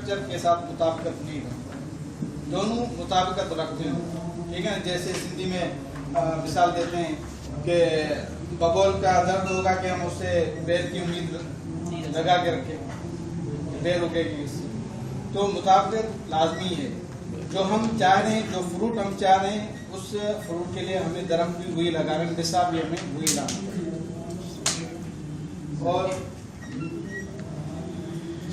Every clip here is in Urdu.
اسٹرکچر کے ساتھ مطابقت نہیں رکھتے، دونوں مطابقت رکھتے ہیں، ٹھیک ہے. جیسے سندھی میں مثال دیتے ہیں کہ بگول کا درد ہوگا کہ ہم اس سے بیر کی امید لگا کے رکھیں، بیر رکے گی اس سے. تو مطابقت لازمی ہے. جو ہم چاہ رہے ہیں، جو فروٹ ہم چاہ رہے ہیں، اس فروٹ کے لیے ہمیں درخت بھی وہی لگانا ہے، نصاب بھی ہمیں وہی لانا ہے. اور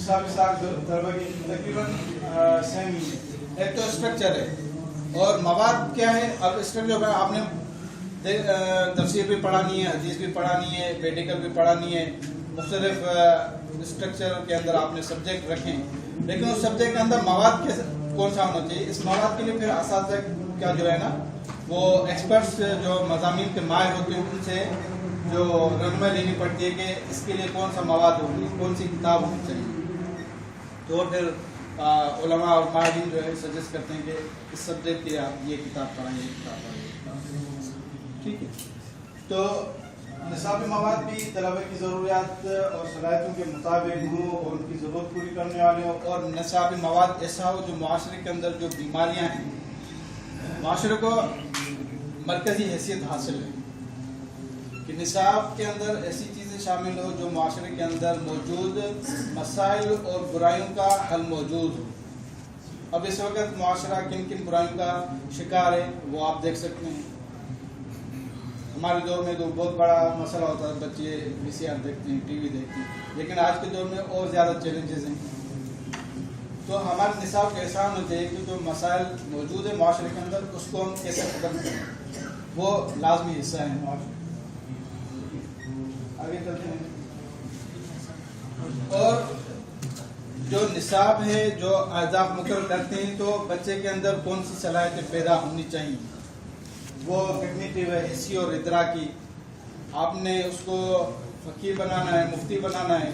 طلبہ کی تقریباً سیم ہی ہے. ایک تو اسٹرکچر ہے اور مواد کیا ہے. اب اسٹرکچر آپ نے تفسیر بھی پڑھانی ہے، حدیث بھی پڑھانی ہے، میڈیکل بھی پڑھانی ہے، مختلف اسٹرکچر کے اندر آپ نے سبجیکٹ رکھیں، لیکن اس سبجیکٹ کے اندر مواد کون سا ہونا چاہیے. اس مواد کے لیے پھر اساتذہ کا جو ہے نا وہ ایکسپرٹس جو مضامین کے ماہر ہوتے ہیں ان سے جو رہنمائی لینی پڑتی ہے کہ اس کے لیے کون سا مواد ہوگی، کون سی کتاب ہونی چاہیے. تو پھر علماء اور ماہرین جو ہے سجیسٹ کرتے ہیں کہ اس سبجیکٹ کے لیے آپ یہ کتاب پڑھیں، یہ کتاب پڑھیں. ٹھیک ہے. تو نصابی مواد بھی طلبہ کی ضروریات اور صلاحیتوں کے مطابق ہوں اور ان کی ضرورت پوری کرنے والے ہوں، اور نصابی مواد ایسا ہو جو معاشرے کے اندر جو بیماریاں ہیں، معاشرے کو مرکزی حیثیت حاصل ہے کہ نصاب کے اندر ایسی چیزیں شامل ہو جو معاشرے کے اندر موجود مسائل اور برائیوں کا حل موجود ہو. اب اس وقت معاشرہ کن کن برائیوں کا شکار ہے وہ آپ دیکھ سکتے ہیں. ہمارے دور میں تو بہت بڑا مسئلہ ہوتا ہے، بچے وی سی آر دیکھتے ہیں، ٹی وی دیکھتے ہیں، لیکن آج کے دور میں اور زیادہ چیلنجز ہیں. تو ہمارے نصاب کا احسان ہونا چاہیے کہ جو مسائل موجود ہیں معاشرے کے اندر اس کو ہم کیسے ختم کریں، وہ لازمی حصہ ہے معاشرے. آگے چلتے ہیں. اور جو نصاب ہے، جو اہداف مقرر کرتے ہیں تو بچے کے اندر کون سی صلاحیتیں پیدا ہونی چاہیے، وہ کگنیٹو ہے، حسی اور ادراکی. آپ نے اس کو فقیہ بنانا ہے، مفتی بنانا ہے،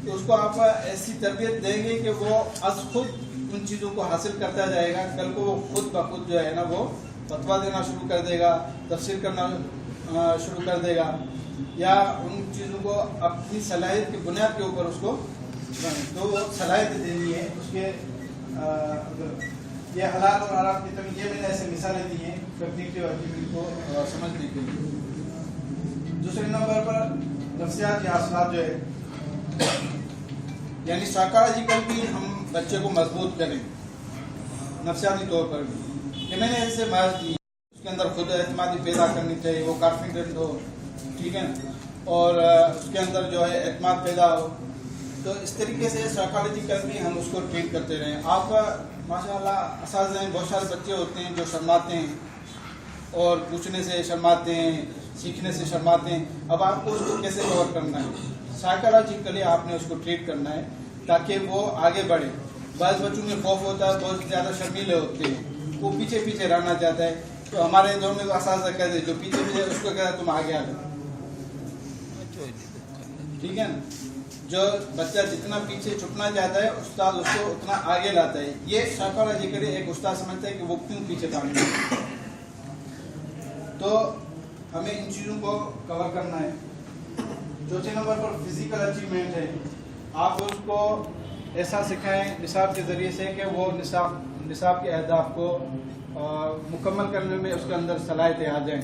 تو اس کو آپ ایسی تربیت دیں گے کہ وہ از خود ان چیزوں کو حاصل کرتا جائے گا. کل کو وہ خود بخود جو ہے نا وہ فتویٰ دینا شروع کر دے گا، تفسیر کرنا شروع کر دے گا، یا ان چیزوں کو اپنی صلاحیت کی بنیاد کے اوپر اس کو تو صلاحیت دینی ہے. اس کے یہ حلال اور حرام کی تمیز، یہ میں نے ایسے مثالیں دی ہیں کگنیٹو ایبیلٹی کو سمجھنے کے لیے. دوسرے نمبر پر نفسیاتی حاصلات جو ہے، یعنی سائیکالوجیکل بھی ہم بچے کو مضبوط کریں، نفسیاتی طور پر بھی. یہ میں نے ایسے بات کی، اس کے اندر خود اعتمادی پیدا کرنی چاہیے، وہ کانفیڈنٹ ہو، ٹھیک ہے، اور اس کے اندر جو ہے اعتماد پیدا ہو. تو اس طریقے سے سائیکالوجیکل بھی ہم اس کو ٹریٹ کرتے رہیں. آپ ماشاء اللہ اساتذہ ہیں، بہت سارے بچے ہوتے ہیں جو شرماتے ہیں اور پوچھنے سے شرماتے ہیں، سیکھنے سے شرماتے ہیں. اب آپ کو اس کو کیسے کور کرنا ہے، سائیکالوجیکلی آپ نے اس کو ٹریٹ کرنا ہے تاکہ وہ آگے بڑھے. بعض بچوں میں خوف ہوتا ہے، بہت زیادہ شرمیلے ہوتے ہیں، وہ پیچھے پیچھے رہنا چاہتا ہے. تو ہمارے دور میں اساتذہ کہتے ہیں جو پیچھے پیچھے اس کو کہتا ہے تم آگے آ جاؤ، ٹھیک ہے نا. جو بچہ جتنا پیچھے چھپنا چاہتا ہے استاد اس کو اتنا آگے لاتا ہے. یہ سائیکالوجیکلی ایک استاد سمجھتا ہے کہ وہ کیوں پیچھے بھاگتا ہے. تو ہمیں ان چیزوں کو کور کرنا ہے. چوتھے نمبر پر فزیکل اچیومنٹ ہے. آپ اس کو ایسا سکھائیں نصاب کے ذریعے سے کہ وہ نصاب کے اہداف کو مکمل کرنے میں اس کے اندر صلاحیتیں آ جائیں.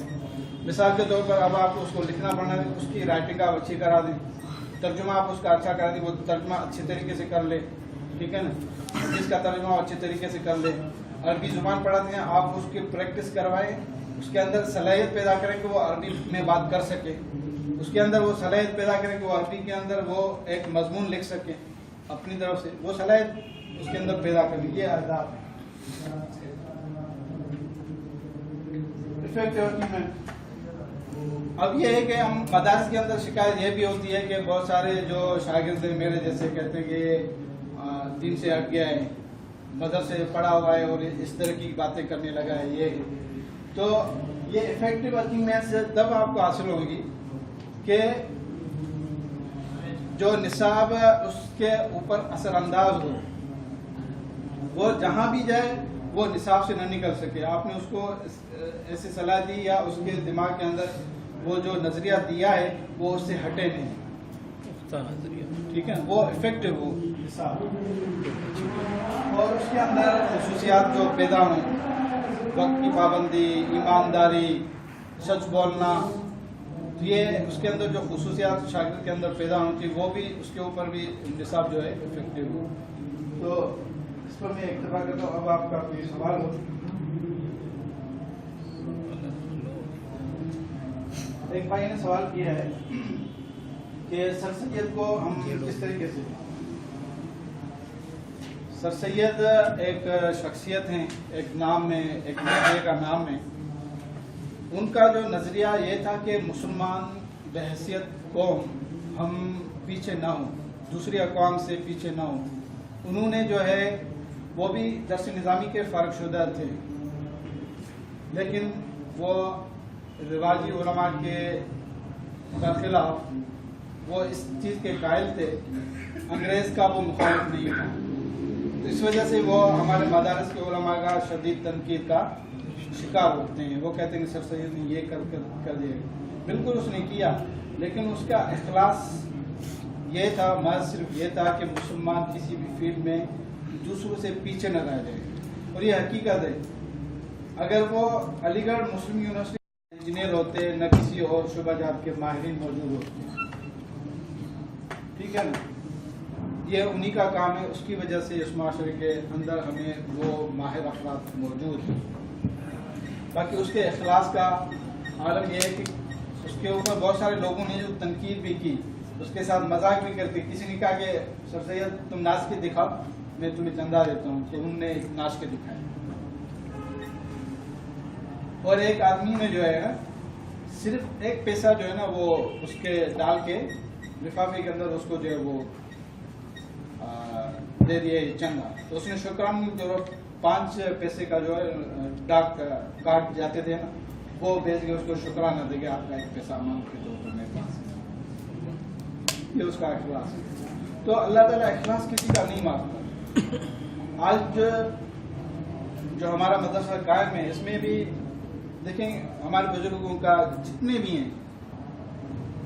مثال کے طور پر اب آپ اس کو لکھنا پڑھنا ہے، اس کی رائٹنگ آپ اچھی کرا دیں، ترجمہ آپ اس کا اچھا کرا دیں، وہ ترجمہ اچھے طریقے سے کر لے، ٹھیک ہے نا. حدیث کا ترجمہ اچھے طریقے سے کر لے. عربی زبان پڑھاتے ہیں، آپ اس کی پریکٹس کروائیں، اس کے اندر صلاحیت پیدا کریں کہ وہ عربی میں بات کر سکے، اس کے اندر وہ صلاحیت پیدا کریں کہ وہ عربی کے اندر وہ ایک مضمون لکھ سکے اپنی طرف سے، وہ صلاحیت اس کے اندر پیدا کریں. یہ اہداف ہیں. اب یہ ہے کہ ہم مدارس کے اندر شکایت یہ بھی ہوتی ہے کہ بہت سارے جو شاگرد ہیں میرے جیسے کہتے ہیں کہ دین سے ہٹ گیا ہے، مدرسے پڑھا ہوا ہے اور اس طرح کی باتیں کرنے لگا ہے. یہ تو یہ افیکٹو اچیومنٹ سے تب آپ کو حاصل ہوگی کہ جو نصاب اس کے اوپر اثر انداز ہو، وہ جہاں بھی جائے وہ نصاب سے نہ نکل سکے. آپ نے اس کو ایسی صلاح دی یا اس کے دماغ کے اندر وہ جو نظریہ دیا ہے وہ اس سے ہٹے نہیں، ٹھیک ہے، وہ افیکٹو ہو نصاب. خصوصیات جو پیدا ہوں، وقت کی پابندی، ایمانداری، سچ بولنا، تو یہ اس کے اندر جو خصوصیات شاگرد کے اندر پیدا ہوتی وہ بھی اس کے اوپر بھی نصاب جو ہے افیکٹو ہو. تو اس پر میں اکتفا کرتا ہوں. اب آپ کا کوئی سوال ہو؟ ایک بھائی نے سوال کیا ہے کہ سر سید کو ہم کس طریقے سے، سر سید ایک شخصیت ہیں، ایک نام میں، ایک نظریے کا نام ہے. ان کا جو نظریہ یہ تھا کہ مسلمان بحیثیت قوم ہم پیچھے نہ ہوں، دوسری اقوام سے پیچھے نہ ہوں. انہوں نے جو ہے وہ بھی درس نظامی کے فارغ شدہ تھے، لیکن وہ رواجی علماء کے خلاف وہ اس چیز کے قائل تھے، انگریز کا وہ مخالف نہیں تھا. اس وجہ سے وہ ہمارے مدارس کے علماء کا شدید تنقید کا شکار ہوتے ہیں. وہ کہتے ہیں کہ سر سید نے یہ کر دیا. بالکل اس نے کیا، لیکن اس کا اخلاص یہ تھا، محض صرف یہ تھا کہ مسلمان کسی بھی فیلڈ میں دوسروں سے پیچھے نہ رہ جائے. اور یہ حقیقت ہے. اگر وہ علی گڑھ مسلم یونیورسٹی انجینئر ہوتے، نہ کسی اور شعبہ جات کے ماہرین موجود ہوتے، ٹھیک ہے نا، یہ انہی کا کام ہے. اس کی وجہ سے اس معاشرے کے اندر ہمیں وہ ماہر افراد موجود ہیں. باقی اس کے اخلاص کا عالم یہ ہے کہ اس کے اوپر بہت سارے لوگوں نے جو تنقید بھی کی، اس کے ساتھ مذاق بھی کرتے. کسی نے کہا کہ سر سید تم ناچ کے دکھاؤ، میں تمہیں چندہ دیتا ہوں. تو انہوں نے ناچ کے دکھایا. اور ایک آدمی نے جو ہے صرف ایک پیسہ جو ہے نا وہ اس کے ڈال کے لفافے کے اندر اس کو جو ہے وہ دے دیا چندہ. تو اس نے شکرانہ جو 5 پیسے کا جو ہے ڈاک کارڈ جاتے تھے نا، وہ بیچ کے اس کو شکرانہ دے گیا، آپ کا 1 پیسہ اماؤنٹ کے طور پر میرے پاس. یہ اس کا اخلاص ہے. تو اللہ تعالیٰ اخلاص کسی کا نہیں مانگتا. آج جو ہمارا مدرسہ قائم ہے، اس میں بھی دیکھیں ہمارے بزرگوں کا جتنے بھی ہیں،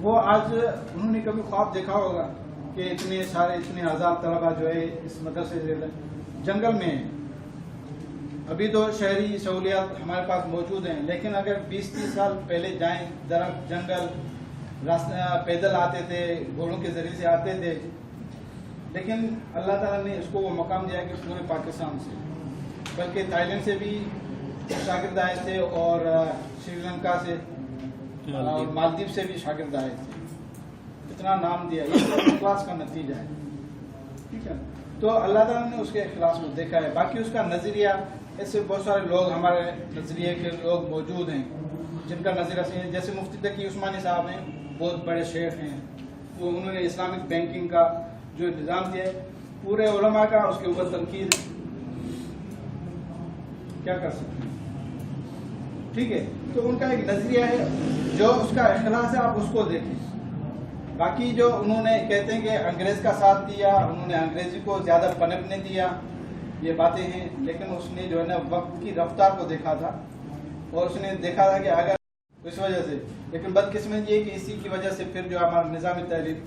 وہ آج انہوں نے کبھی خواب دیکھا ہوگا کہ اتنے ہزار طلبہ جو ہے اس مدرسے سے جنگل میں ہیں. ابھی تو شہری سہولیات ہمارے پاس موجود ہیں، لیکن اگر 20-30 سال پہلے جائیں، درخت، جنگل، راستہ پیدل آتے تھے، گھوڑوں کے ذریعے سے آتے تھے. لیکن اللہ تعالیٰ نے اس کو وہ مقام دیا کہ پورے پاکستان سے، بلکہ تھائی لینڈ سے بھی شاگرد آئے تھے، اور سری لنکا سے، مالدیپ سے بھی شاگرد آئے تھے. اتنا نام دیا. یہ اخلاص کا نتیجہ ہے. ٹھیک ہے. تو اللہ تعالیٰ نے اس کے اخلاص کو دیکھا ہے. باقی اس کا نظریہ، ایسے بہت سارے لوگ ہمارے نظریے کے لوگ موجود ہیں جن کا نظریہ صحیح ہے. جیسے مفتی تقی عثمانی صاحب ہیں، بہت بڑے شیخ ہیں. وہ انہوں نے اسلامک بینکنگ کا جو نظام دیا ہے، پورے علماء کا اس کے اوپر تنقید کیا کر سکتے ہیں. ٹھیک ہے. تو ان کا ایک نظریہ ہے، جو اس کا اخلاص ہے آپ اس کو دیکھیں. باقی جو انہوں نے کہتے ہیں کہ انگریز کا ساتھ دیا، انہوں نے انگریزی کو زیادہ پنپنے دیا، یہ باتیں ہیں. لیکن اس نے جو ہے نا وقت کی رفتار کو دیکھا تھا، اور اس نے دیکھا تھا کہ اگر اس وجہ سے، لیکن بدقسمت یہ کہ اسی کی وجہ سے پھر جو ہمارا نظام تعلیم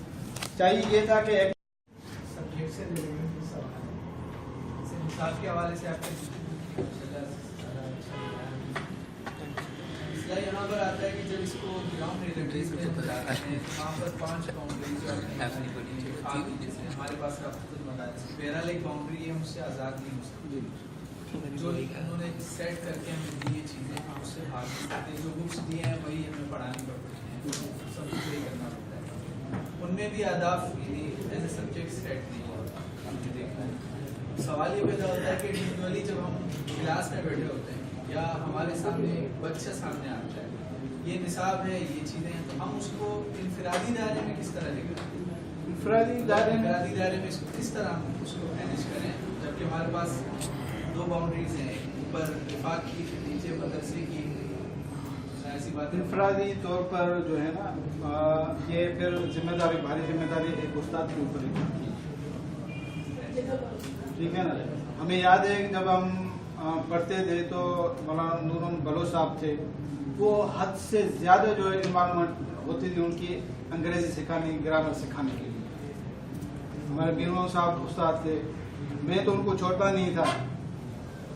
چاہیے یہ تھا کہ ایک سبجیکٹ سے مثال کے حوالے سے آپ کے یہاں پر آتا ہے کہ جب اس کو گراؤنڈ ریلیٹریز میں بتاتے ہیں، وہاں پر 5 باؤنڈریز جیسے ہمارے پاس بہرحال ایک باؤنڈری ہے، ہم اس سے آزاد نہیں ہو سکتے. جو انہوں نے سیٹ کر کے ہمیں دی یہ چیزیں، ہم اس سے بھاگ نہیں سکتے. جو بکس دیے ہیں وہی ہمیں پڑھانی پڑتی ہیں، سب کچھ وہی کرنا پڑتا ہے. ان میں بھی اہداف ایز اے سبجیکٹ سیٹ نہیں ہوتا. ہم نے دیکھا ہے. سوال یہ پیدا ہوتا ہے کہ انڈیویجولی جب ہم کلاس میں بیٹھے ہوتے ہیں یا ہمارے سامنے بچہ سامنے آتا ہے، یہ نصاب ہے، یہ چیزیں ہیں، تو ہم اس کو انفرادی دائرے میں کس طرح لے کر انفرادی دائرے میں اس کو کس طرح ہم اس کو مینیج کریں، جبکہ ہمارے پاس 2 باؤنڈریز ہیں، اوپر وفاق کی، نیچے مدرسے کی. ایسی بات انفرادی طور پر جو ہے نا یہ پھر ذمہ داری، بھاری ذمہ داری ایک استاد کے اوپر ہے. ٹھیک ہے نا. ہمیں یاد ہے کہ جب ہم پڑھتے تھے تو مولانا نور بلوچ صاحب تھے، وہ حد سے زیادہ جو ہے انوالومنٹ ہوتی تھی ان کی انگریزی سکھانے، گرامر سکھانے کے لیے. ہمارے بیرون صاحب استاد تھے، میں تو ان کو چھوڑتا نہیں تھا.